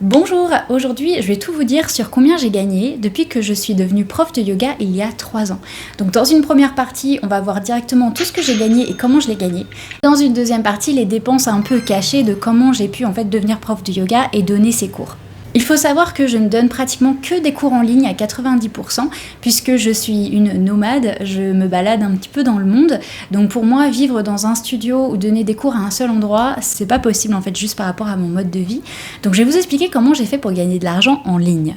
Bonjour, aujourd'hui je vais tout vous dire sur combien j'ai gagné depuis que je suis devenue prof de yoga il y a 3 ans. Donc dans une première partie, on va voir directement tout ce que j'ai gagné et comment je l'ai gagné. Dans une deuxième partie, les dépenses un peu cachées de comment j'ai pu devenir prof de yoga et donner ces cours. Il faut savoir que je ne donne pratiquement que des cours en ligne à 90% puisque je suis une nomade, je me balade un petit peu dans le monde. Donc pour moi, vivre dans un studio ou donner des cours à un seul endroit, c'est pas possible juste par rapport à mon mode de vie. Donc je vais vous expliquer comment j'ai fait pour gagner de l'argent en ligne.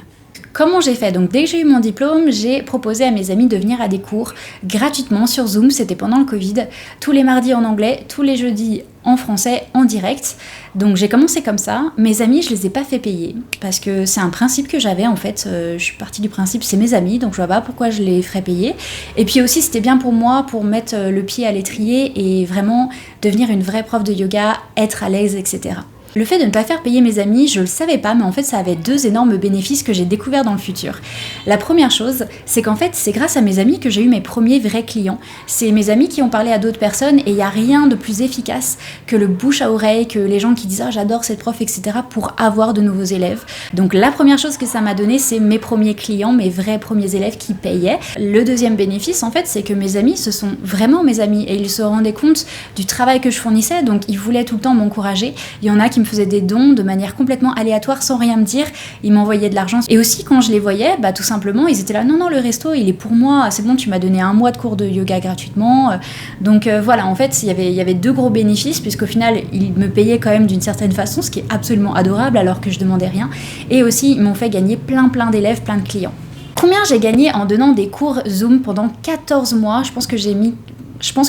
Comment j'ai fait? Donc dès que j'ai eu mon diplôme, j'ai proposé à mes amis de venir à des cours gratuitement sur Zoom, c'était pendant le Covid, tous les mardis en anglais, tous les jeudis en français, en direct. Donc j'ai commencé comme ça. Mes amis, je les ai pas fait payer, parce que c'est un principe que j'avais je suis partie du principe, c'est mes amis, donc je vois pas pourquoi je les ferais payer. Et puis aussi c'était bien pour moi, pour mettre le pied à l'étrier et vraiment devenir une vraie prof de yoga, être à l'aise, etc. Le fait de ne pas faire payer mes amis, je le savais pas, mais en fait ça avait 2 énormes bénéfices que j'ai découverts dans le futur. La première chose, c'est qu'en fait c'est grâce à mes amis que j'ai eu mes premiers vrais clients. C'est mes amis qui ont parlé à d'autres personnes et il n'y a rien de plus efficace que le bouche à oreille, que les gens qui disent « Ah j'adore cette prof », etc. pour avoir de nouveaux élèves. Donc la première chose que ça m'a donné, c'est mes premiers clients, mes vrais premiers élèves qui payaient. Le deuxième bénéfice, c'est que mes amis, ce sont vraiment mes amis et ils se rendaient compte du travail que je fournissais, donc ils voulaient tout le temps m'encourager. Il y en a qui me faisaient des dons de manière complètement aléatoire sans rien me dire, ils m'envoyaient de l'argent et aussi quand je les voyais, tout simplement ils étaient là non le resto il est pour moi, c'est bon tu m'as donné 1 mois de cours de yoga gratuitement. Donc voilà, en fait il y avait 2 gros bénéfices puisqu'au final ils me payaient quand même d'une certaine façon, ce qui est absolument adorable alors que je demandais rien, et aussi ils m'ont fait gagner plein d'élèves, plein de clients. Combien j'ai gagné en donnant des cours Zoom pendant 14 mois? Je pense que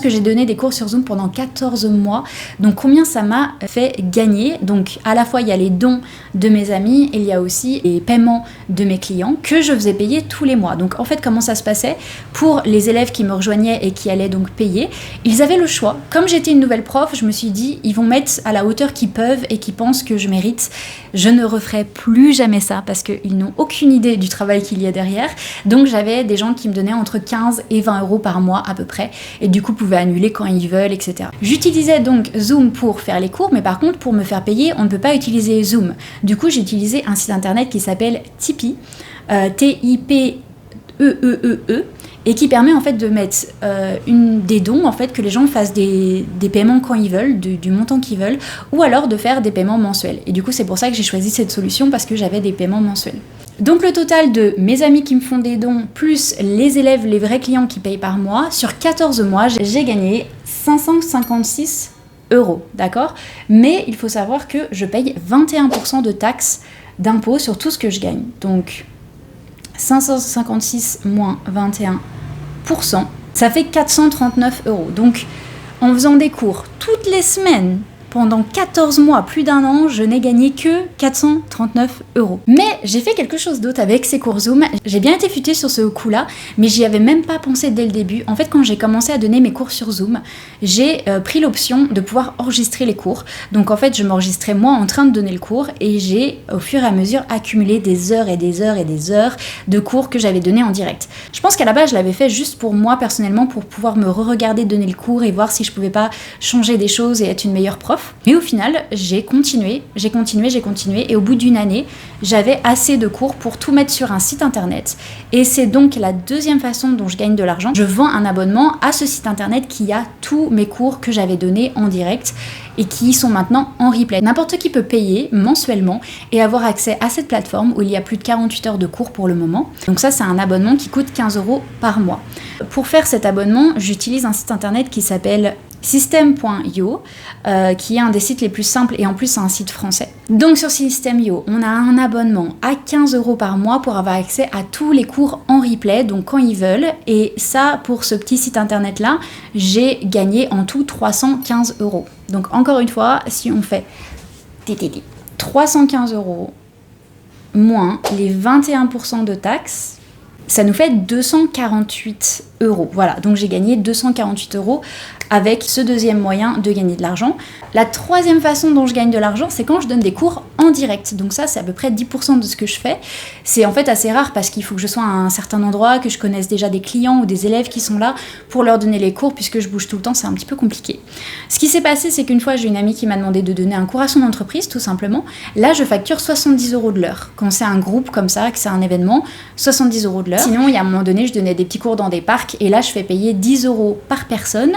j'ai donné des cours sur Zoom pendant 14 mois. Donc combien ça m'a fait gagner? Donc à la fois il y a les dons de mes amis et il y a aussi les paiements de mes clients que je faisais payer tous les mois. Donc en fait comment ça se passait? Pour les élèves qui me rejoignaient et qui allaient donc payer, ils avaient le choix. Comme j'étais une nouvelle prof, je me suis dit ils vont mettre à la hauteur qu'ils peuvent et qu'ils pensent que je mérite. Je ne referai plus jamais ça parce qu'ils n'ont aucune idée du travail qu'il y a derrière. Donc j'avais des gens qui me donnaient entre 15 et 20 euros par mois à peu près. Et du coup pouvaient annuler quand ils veulent, etc. J'utilisais donc Zoom pour faire les cours, mais par contre pour me faire payer, on ne peut pas utiliser Zoom. Du coup j'ai utilisé un site internet qui s'appelle Tipeee, T-I-P-E-E-E-E, et qui permet de mettre des dons, que les gens fassent des paiements quand ils veulent, du montant qu'ils veulent, ou alors de faire des paiements mensuels. Et du coup c'est pour ça que j'ai choisi cette solution, parce que j'avais des paiements mensuels. Donc le total de mes amis qui me font des dons, plus les élèves, les vrais clients qui payent par mois, sur 14 mois, j'ai gagné 556 euros, d'accord? Mais il faut savoir que je paye 21% de taxes d'impôts sur tout ce que je gagne. Donc 556 moins 21%, ça fait 439 euros. Donc en faisant des cours toutes les semaines, pendant 14 mois, plus d'1 an, je n'ai gagné que 439 euros. Mais j'ai fait quelque chose d'autre avec ces cours Zoom. J'ai bien été futée sur ce coup-là, mais j'y avais même pas pensé dès le début. En fait, quand j'ai commencé à donner mes cours sur Zoom, j'ai pris l'option de pouvoir enregistrer les cours. Donc en fait, je m'enregistrais moi en train de donner le cours et j'ai, au fur et à mesure, accumulé des heures et des heures et des heures de cours que j'avais donnés en direct. Je pense qu'à la base, je l'avais fait juste pour moi, personnellement, pour pouvoir me re-regarder donner le cours et voir si je pouvais pas changer des choses et être une meilleure prof. Mais au final, j'ai continué, et au bout d'1 année, j'avais assez de cours pour tout mettre sur un site internet. Et c'est donc la deuxième façon dont je gagne de l'argent. Je vends un abonnement à ce site internet qui a tous mes cours que j'avais donnés en direct et qui sont maintenant en replay. N'importe qui peut payer mensuellement et avoir accès à cette plateforme où il y a plus de 48 heures de cours pour le moment. Donc ça, c'est un abonnement qui coûte 15 euros par mois. Pour faire cet abonnement, j'utilise un site internet qui s'appelle System.io, qui est un des sites les plus simples et en plus c'est un site français. Donc sur System.io, on a un abonnement à 15 euros par mois pour avoir accès à tous les cours en replay, donc quand ils veulent. Et ça, pour ce petit site internet là, j'ai gagné en tout 315 euros. Donc encore une fois, si on fait 315 euros moins les 21% de taxes, ça nous fait 248 euros. Voilà, donc j'ai gagné 248 euros avec ce deuxième moyen de gagner de l'argent. La troisième façon dont je gagne de l'argent, c'est quand je donne des cours en direct. Donc ça, c'est à peu près 10% de ce que je fais. C'est en fait assez rare parce qu'il faut que je sois à un certain endroit, que je connaisse déjà des clients ou des élèves qui sont là pour leur donner les cours, puisque je bouge tout le temps, c'est un petit peu compliqué. Ce qui s'est passé, c'est qu'une fois, j'ai une amie qui m'a demandé de donner un cours à son entreprise, tout simplement. Là, je facture 70 € de l'heure. Quand c'est un groupe comme ça, que c'est un événement, 70 € de l'heure. Sinon, il y a un moment donné, je donnais des petits cours dans des parcs et là, je fais payer 10 € par personne.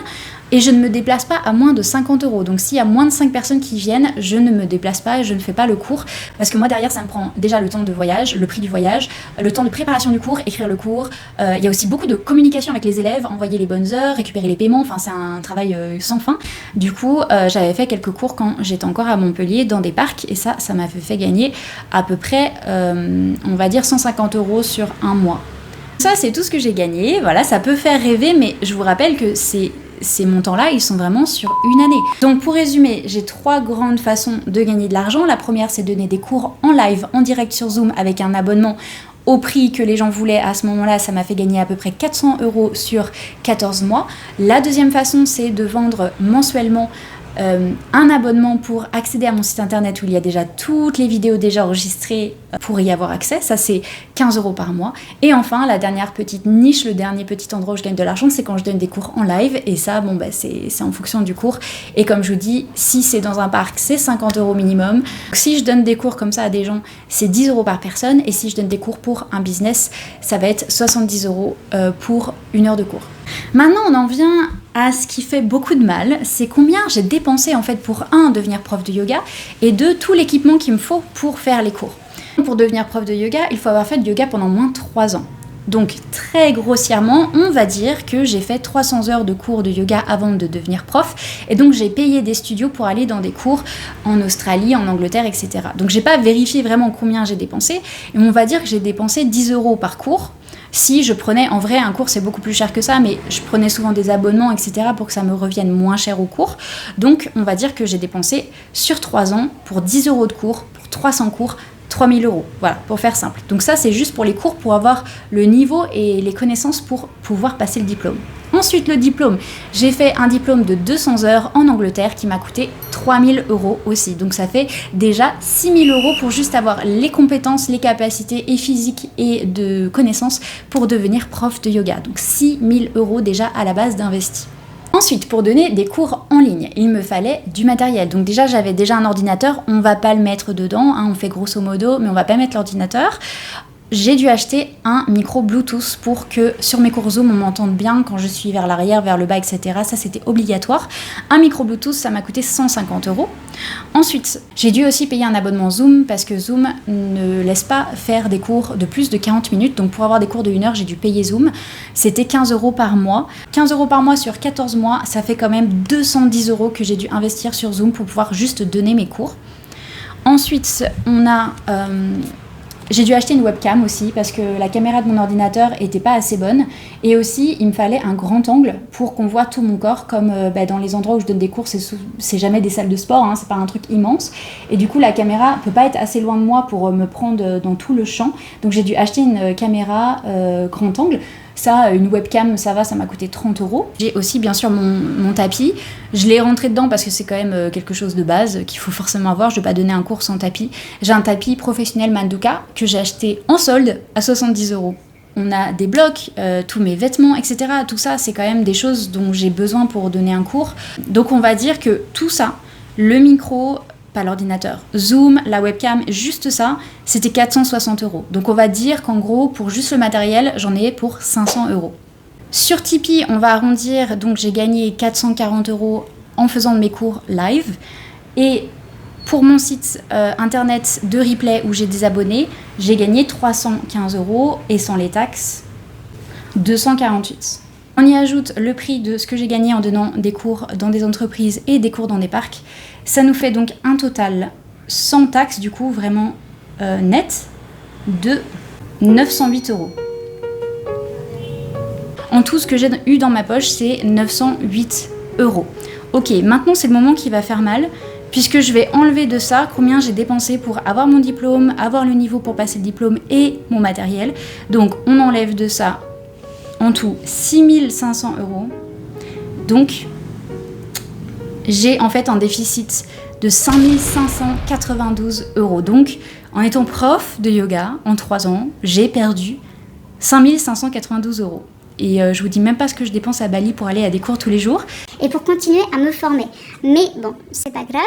Et je ne me déplace pas à moins de 50 €. Donc s'il y a moins de 5 personnes qui viennent, je ne me déplace pas et je ne fais pas le cours. Parce que moi derrière, ça me prend déjà le temps de voyage, le prix du voyage, le temps de préparation du cours, écrire le cours. Il y a aussi beaucoup de communication avec les élèves, envoyer les bonnes heures, récupérer les paiements. Enfin, c'est un travail sans fin. Du coup, j'avais fait quelques cours quand j'étais encore à Montpellier dans des parcs. Et ça m'avait fait gagner à peu près, on va dire 150 € sur un mois. Ça, c'est tout ce que j'ai gagné. Voilà, ça peut faire rêver, mais je vous rappelle que ces montants-là, ils sont vraiment sur une année. Donc pour résumer, j'ai 3 grandes façons de gagner de l'argent. La première, c'est donner des cours en live, en direct sur Zoom avec un abonnement au prix que les gens voulaient à ce moment-là. Ça m'a fait gagner à peu près 400 € sur 14 mois. La deuxième façon, c'est de vendre mensuellement un abonnement pour accéder à mon site internet où il y a déjà toutes les vidéos déjà enregistrées pour y avoir accès. Ça, c'est 15 € par mois. Et enfin, la dernière petite niche, le dernier petit endroit où je gagne de l'argent, c'est quand je donne des cours en live. Et ça, bon, bah, c'est en fonction du cours. Et comme je vous dis, si c'est dans un parc, c'est 50 € minimum. Donc, si je donne des cours comme ça à des gens, c'est 10 € par personne. Et si je donne des cours pour un business, ça va être 70 € pour une heure de cours. Maintenant, on en vient à ce qui fait beaucoup de mal, c'est combien j'ai dépensé en fait pour devenir prof de yoga et tout l'équipement qu'il me faut pour faire les cours. Pour devenir prof de yoga, il faut avoir fait de yoga pendant moins de 3 ans. Donc très grossièrement, on va dire que j'ai fait 300 heures de cours de yoga avant de devenir prof et donc j'ai payé des studios pour aller dans des cours en Australie, en Angleterre, etc. Donc j'ai pas vérifié vraiment combien j'ai dépensé et on va dire que j'ai dépensé 10 € par cours. Si je prenais, en vrai, un cours c'est beaucoup plus cher que ça, mais je prenais souvent des abonnements, etc. pour que ça me revienne moins cher au cours. Donc on va dire que j'ai dépensé sur 3 ans pour 10 € de cours, pour 300 cours, 3000 €, voilà, pour faire simple. Donc ça, c'est juste pour les cours, pour avoir le niveau et les connaissances pour pouvoir passer le diplôme. Ensuite, le diplôme. J'ai fait un diplôme de 200 heures en Angleterre qui m'a coûté 3000 € aussi. Donc ça fait déjà 6000 € pour juste avoir les compétences, les capacités et physiques et de connaissances pour devenir prof de yoga. Donc 6000 € déjà à la base d'investi. Ensuite, pour donner des cours en ligne, il me fallait du matériel. Donc déjà, j'avais déjà un ordinateur, on va pas le mettre dedans, on fait grosso modo, mais on va pas mettre l'ordinateur. J'ai dû acheter un micro Bluetooth pour que sur mes cours Zoom on m'entende bien quand je suis vers l'arrière, vers le bas, etc. Ça c'était obligatoire. Un micro Bluetooth, ça m'a coûté 150 €. Ensuite, j'ai dû aussi payer un abonnement Zoom parce que Zoom ne laisse pas faire des cours de plus de 40 minutes. Donc pour avoir des cours de 1 heure, j'ai dû payer Zoom. C'était 15 € par mois. 15 € par mois sur 14 mois, ça fait quand même 210 € que j'ai dû investir sur Zoom pour pouvoir juste donner mes cours. Ensuite, j'ai dû acheter une webcam aussi parce que la caméra de mon ordinateur était pas assez bonne et aussi il me fallait un grand angle pour qu'on voit tout mon corps comme dans les endroits où je donne des cours c'est jamais des salles de sport, hein, c'est pas un truc immense et du coup la caméra peut pas être assez loin de moi pour me prendre dans tout le champ, donc j'ai dû acheter une caméra grand angle. Ça, une webcam, ça m'a coûté 30 €. J'ai aussi bien sûr mon tapis. Je l'ai rentré dedans parce que c'est quand même quelque chose de base qu'il faut forcément avoir. Je ne vais pas donner un cours sans tapis. J'ai un tapis professionnel Manduka que j'ai acheté en solde à 70 €. On a des blocs, tous mes vêtements, etc. Tout ça, c'est quand même des choses dont j'ai besoin pour donner un cours. Donc on va dire que tout ça, le micro, pas l'ordinateur, Zoom, la webcam, juste ça, c'était 460 €. Donc on va dire qu'en gros, pour juste le matériel, j'en ai pour 500 €. Sur Tipeee, on va arrondir, donc j'ai gagné 440 € en faisant de mes cours live. Et pour mon site internet de replay où j'ai des abonnés, j'ai gagné 315 € et sans les taxes, 248. On y ajoute le prix de ce que j'ai gagné en donnant des cours dans des entreprises et des cours dans des parcs. Ça nous fait donc un total sans taxes, du coup vraiment net, de 908 €. En tout, ce que j'ai eu dans ma poche, c'est 908 €. Ok, maintenant c'est le moment qui va faire mal, puisque je vais enlever de ça combien j'ai dépensé pour avoir mon diplôme, avoir le niveau pour passer le diplôme et mon matériel. Donc on enlève de ça en tout 6500 €. Donc j'ai en fait un déficit de 5 592 €. Donc, en étant prof de yoga en 3 ans, j'ai perdu 5 592 €. Et je vous dis même pas ce que je dépense à Bali pour aller à des cours tous les jours. Et pour continuer à me former. Mais bon, c'est pas grave.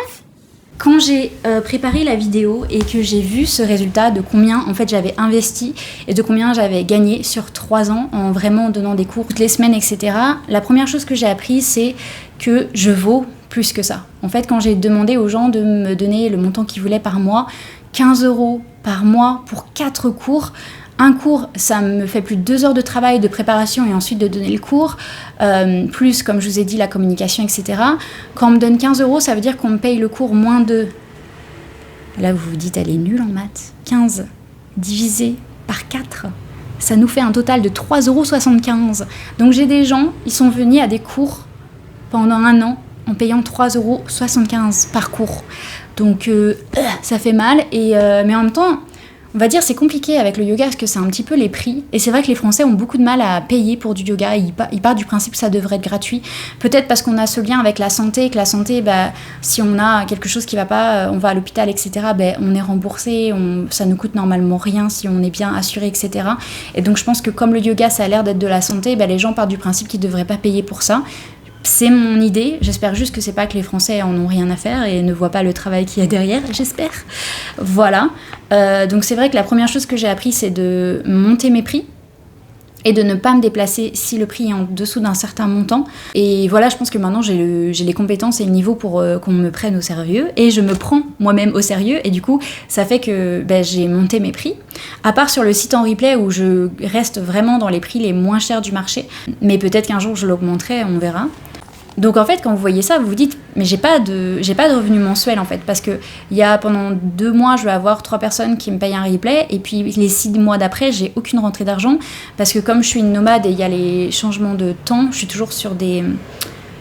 Quand j'ai préparé la vidéo et que j'ai vu ce résultat de combien en fait j'avais investi et de combien j'avais gagné sur 3 ans en vraiment donnant des cours toutes les semaines, etc., la première chose que j'ai appris, c'est que je vaux plus que ça. En fait, quand j'ai demandé aux gens de me donner le montant qu'ils voulaient par mois, 15 € par mois pour 4 cours, un cours, ça me fait plus de 2 heures de travail, de préparation et ensuite de donner le cours, plus, comme je vous ai dit, la communication, etc. Quand on me donne 15 €, ça veut dire qu'on me paye le cours moins de... Là, vous vous dites, elle est nulle en maths. 15 divisé par 4, ça nous fait un total de 3,75 €. Donc j'ai des gens, ils sont venus à des cours pendant 1 an en payant 3,75 € par cours. Donc ça fait mal, mais en même temps... On va dire c'est compliqué avec le yoga parce que c'est un petit peu les prix. Et c'est vrai que les Français ont beaucoup de mal à payer pour du yoga. Ils partent du principe que ça devrait être gratuit. Peut-être parce qu'on a ce lien avec la santé, et que la santé, si on a quelque chose qui ne va pas, on va à l'hôpital, etc., on est remboursé, ça nous coûte normalement rien si on est bien assuré, etc. Et donc je pense que comme le yoga, ça a l'air d'être de la santé, les gens partent du principe qu'ils ne devraient pas payer pour ça. C'est mon idée, j'espère juste que c'est pas que les Français en ont rien à faire et ne voient pas le travail qu'il y a derrière, j'espère. Voilà, donc c'est vrai que la première chose que j'ai appris, c'est de monter mes prix et de ne pas me déplacer si le prix est en dessous d'un certain montant. Et voilà, je pense que maintenant j'ai les compétences et le niveau pour qu'on me prenne au sérieux, et je me prends moi-même au sérieux, et du coup ça fait que j'ai monté mes prix, à part sur le site en replay où je reste vraiment dans les prix les moins chers du marché, mais peut-être qu'un jour je l'augmenterai, on verra. Donc en fait, quand vous voyez ça, vous vous dites, mais j'ai pas de revenus mensuels en fait, parce que pendant 2 mois, je vais avoir 3 personnes qui me payent un replay, et puis les 6 mois d'après, j'ai aucune rentrée d'argent, parce que comme je suis une nomade et il y a les changements de temps, je suis toujours sur des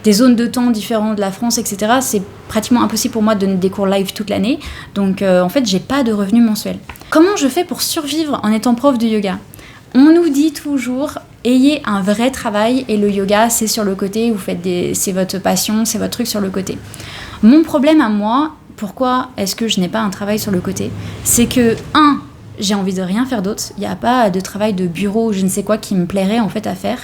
zones de temps différentes de la France, etc. C'est pratiquement impossible pour moi de donner des cours live toute l'année, donc en fait, j'ai pas de revenus mensuels. Comment je fais pour survivre en étant prof de yoga ? On nous dit toujours, ayez un vrai travail, et le yoga, c'est sur le côté, c'est votre passion, c'est votre truc sur le côté. Mon problème à moi, pourquoi est-ce que je n'ai pas un travail sur le côté ? C'est que, j'ai envie de rien faire d'autre, il n'y a pas de travail de bureau ou je ne sais quoi qui me plairait en fait à faire.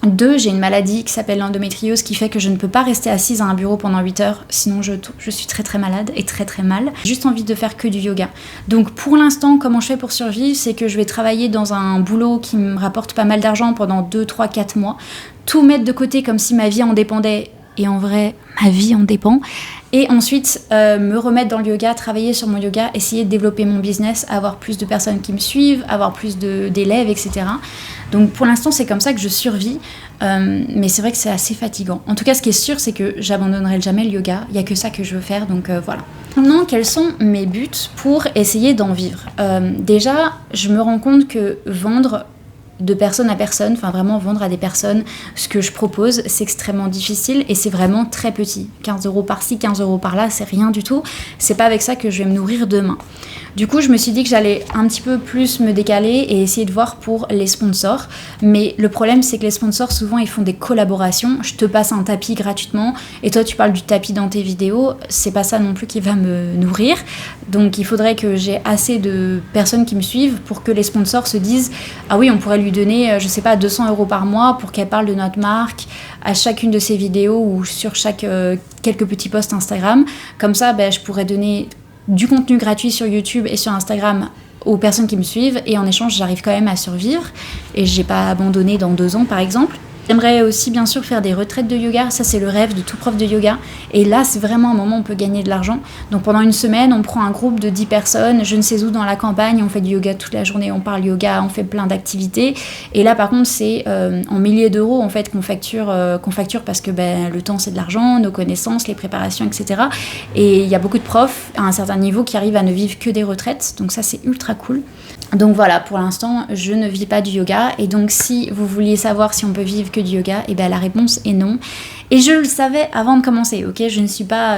2, j'ai une maladie qui s'appelle l'endométriose qui fait que je ne peux pas rester assise à un bureau pendant 8 heures, sinon je suis très très malade et très très mal. J'ai juste envie de faire que du yoga. Donc pour l'instant, comment je fais pour survivre, c'est que je vais travailler dans un boulot qui me rapporte pas mal d'argent pendant 2, 3, 4 mois, tout mettre de côté comme si ma vie en dépendait, et en vrai, ma vie en dépend. Et ensuite, me remettre dans le yoga, travailler sur mon yoga, essayer de développer mon business, avoir plus de personnes qui me suivent, avoir plus d'élèves, etc. Donc pour l'instant, c'est comme ça que je survis. Mais c'est vrai que c'est assez fatigant. En tout cas, ce qui est sûr, c'est que j'abandonnerai jamais le yoga. Il n'y a que ça que je veux faire, donc voilà. Maintenant, quels sont mes buts pour essayer d'en vivre ? Déjà, je me rends compte que vendre de personne à personne, enfin vraiment vendre à des personnes ce que je propose, c'est extrêmement difficile et c'est vraiment très petit. 15 € par-ci, 15 € par-là, c'est rien du tout. C'est pas avec ça que je vais me nourrir demain. Du coup, je me suis dit que j'allais un petit peu plus me décaler et essayer de voir pour les sponsors. Mais le problème, c'est que les sponsors, souvent, ils font des collaborations. Je te passe un tapis gratuitement et toi, tu parles du tapis dans tes vidéos. C'est pas ça non plus qui va me nourrir. Donc, il faudrait que j'ai assez de personnes qui me suivent pour que les sponsors se disent « Ah oui, on pourrait lui donner, je sais pas, 200 € par mois pour qu'elle parle de notre marque à chacune de ses vidéos ou sur quelques petits posts Instagram. Comme ça, je pourrais donner du contenu gratuit sur YouTube et sur Instagram aux personnes qui me suivent, et en échange, j'arrive quand même à survivre et j'ai pas abandonné dans 2 ans, par exemple. J'aimerais aussi bien sûr faire des retraites de yoga, ça c'est le rêve de tout prof de yoga, et là c'est vraiment un moment où on peut gagner de l'argent. Donc pendant une semaine, on prend un groupe de 10 personnes, je ne sais où dans la campagne, on fait du yoga toute la journée, on parle yoga, on fait plein d'activités, et là par contre c'est en milliers d'euros en fait qu'on facture parce que le temps c'est de l'argent, nos connaissances, les préparations, etc. Et il y a beaucoup de profs à un certain niveau qui arrivent à ne vivre que des retraites, donc ça c'est ultra cool. Donc voilà, pour l'instant, je ne vis pas du yoga. Et donc, si vous vouliez savoir si on peut vivre que du yoga, la réponse est non. Et je le savais avant de commencer, ok ? Je ne suis pas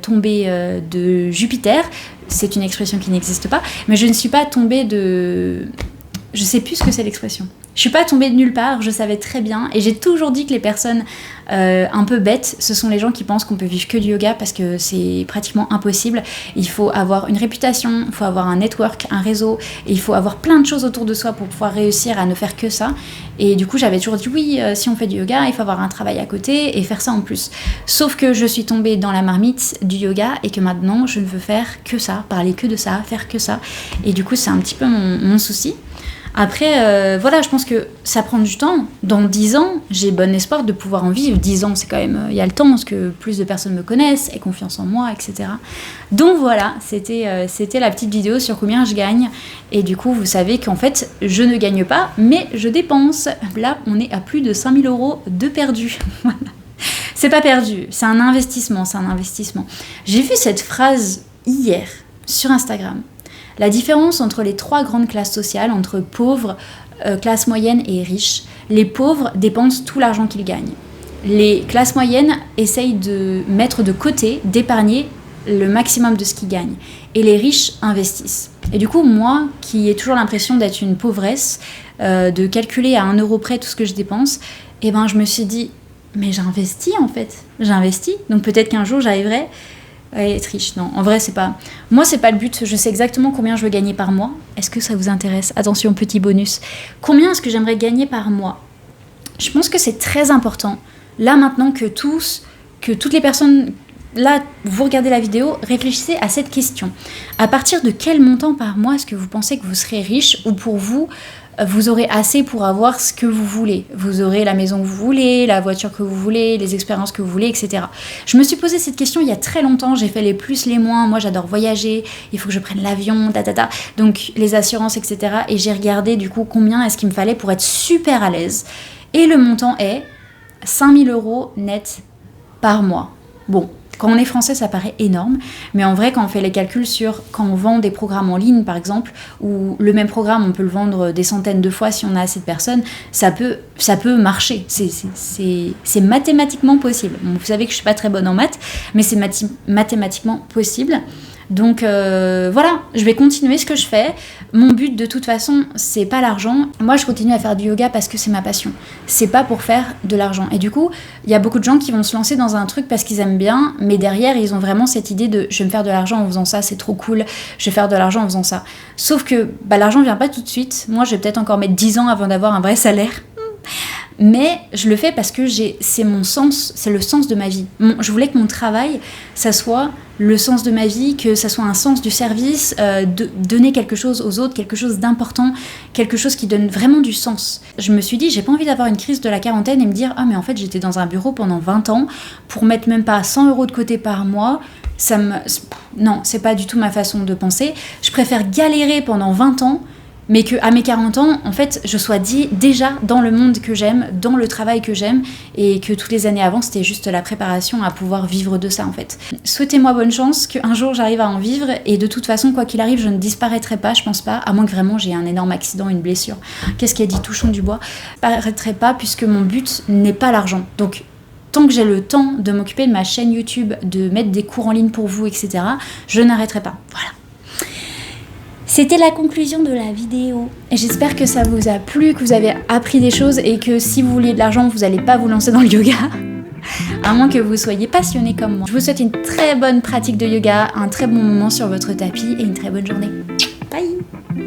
tombée de Jupiter. C'est une expression qui n'existe pas. Mais je ne suis pas tombée de... Je sais plus ce que c'est l'expression. Je suis pas tombée de nulle part, je savais très bien. Et j'ai toujours dit que les personnes un peu bêtes, ce sont les gens qui pensent qu'on peut vivre que du yoga parce que c'est pratiquement impossible. Il faut avoir une réputation, il faut avoir un network, un réseau, et il faut avoir plein de choses autour de soi pour pouvoir réussir à ne faire que ça. Et du coup, j'avais toujours dit oui, si on fait du yoga, il faut avoir un travail à côté et faire ça en plus. Sauf que je suis tombée dans la marmite du yoga et que maintenant, je ne veux faire que ça, parler que de ça, faire que ça. Et du coup, c'est un petit peu mon souci. Après, voilà, je pense que ça prend du temps. Dans 10 ans, j'ai bon espoir de pouvoir en vivre. 10 ans, c'est quand même... Il y a le temps, parce que plus de personnes me connaissent, aient confiance en moi, etc. Donc voilà, c'était la petite vidéo sur combien je gagne. Et du coup, vous savez qu'en fait, je ne gagne pas, mais je dépense. Là, on est à plus de 5 000 € de perdu. Voilà. C'est pas perdu, c'est un investissement, J'ai vu cette phrase hier sur Instagram. La différence entre les 3 grandes classes sociales, entre pauvres, classe moyenne et riches, les pauvres dépensent tout l'argent qu'ils gagnent. Les classes moyennes essayent de mettre de côté, d'épargner le maximum de ce qu'ils gagnent. Et les riches investissent. Et du coup, moi, qui ai toujours l'impression d'être une pauvresse, de calculer à 1 € près tout ce que je dépense, eh ben, je me suis dit, mais j'investis en fait. J'investis, donc peut-être qu'un jour j'arriverai à être riche. Non, en vrai, c'est pas... Moi, c'est pas le but. Je sais exactement combien je veux gagner par mois. Est-ce que ça vous intéresse ? Attention, petit bonus. Combien est-ce que j'aimerais gagner par mois ? Je pense que c'est très important. Là, maintenant que toutes les personnes... Là, vous regardez la vidéo, réfléchissez à cette question. À partir de quel montant par mois est-ce que vous pensez que vous serez riche ou pour vous, vous aurez assez pour avoir ce que vous voulez. Vous aurez la maison que vous voulez, la voiture que vous voulez, les expériences que vous voulez, etc. Je me suis posé cette question il y a très longtemps. J'ai fait les plus, les moins. Moi, j'adore voyager. Il faut que je prenne l'avion, donc les assurances, etc. Et j'ai regardé du coup combien est-ce qu'il me fallait pour être super à l'aise. Et le montant est 5 000 € net par mois. Bon. Quand on est français, ça paraît énorme, mais en vrai, quand on fait les calculs sur quand on vend des programmes en ligne, par exemple, où le même programme, on peut le vendre des centaines de fois si on a assez de personnes, ça peut marcher. C'est mathématiquement possible. Bon, vous savez que je suis pas très bonne en maths, mais c'est mathématiquement possible. Donc voilà, je vais continuer ce que je fais. Mon but de toute façon, c'est pas l'argent. Moi, je continue à faire du yoga parce que c'est ma passion. C'est pas pour faire de l'argent. Et du coup, il y a beaucoup de gens qui vont se lancer dans un truc parce qu'ils aiment bien, mais derrière, ils ont vraiment cette idée de je vais me faire de l'argent en faisant ça, c'est trop cool, je vais faire de l'argent en faisant ça. Sauf que l'argent vient pas tout de suite. Moi, je vais peut-être encore mettre 10 ans avant d'avoir un vrai salaire. Mais je le fais parce que c'est mon sens, c'est le sens de ma vie. Je voulais que mon travail, ça soit le sens de ma vie, que ça soit un sens du service, de donner quelque chose aux autres, quelque chose d'important, quelque chose qui donne vraiment du sens. Je me suis dit, j'ai pas envie d'avoir une crise de la quarantaine et me dire « Ah mais en fait j'étais dans un bureau pendant 20 ans pour mettre même pas 100 € de côté par mois ». Non, c'est pas du tout ma façon de penser. Je préfère galérer pendant 20 ans mais qu'à mes 40 ans, en fait, je sois déjà dans le monde que j'aime, dans le travail que j'aime, et que toutes les années avant, c'était juste la préparation à pouvoir vivre de ça, en fait. Souhaitez-moi bonne chance, qu'un jour j'arrive à en vivre, et de toute façon, quoi qu'il arrive, je ne disparaîtrai pas, je pense pas, à moins que vraiment j'ai un énorme accident, une blessure. Qu'est-ce qu'il a dit, touchons du bois ? Je ne disparaîtrai pas, puisque mon but n'est pas l'argent. Donc, tant que j'ai le temps de m'occuper de ma chaîne YouTube, de mettre des cours en ligne pour vous, etc., je n'arrêterai pas. Voilà. C'était la conclusion de la vidéo. J'espère que ça vous a plu, que vous avez appris des choses et que si vous vouliez de l'argent, vous n'allez pas vous lancer dans le yoga. À moins que vous soyez passionné comme moi. Je vous souhaite une très bonne pratique de yoga, un très bon moment sur votre tapis et une très bonne journée. Bye!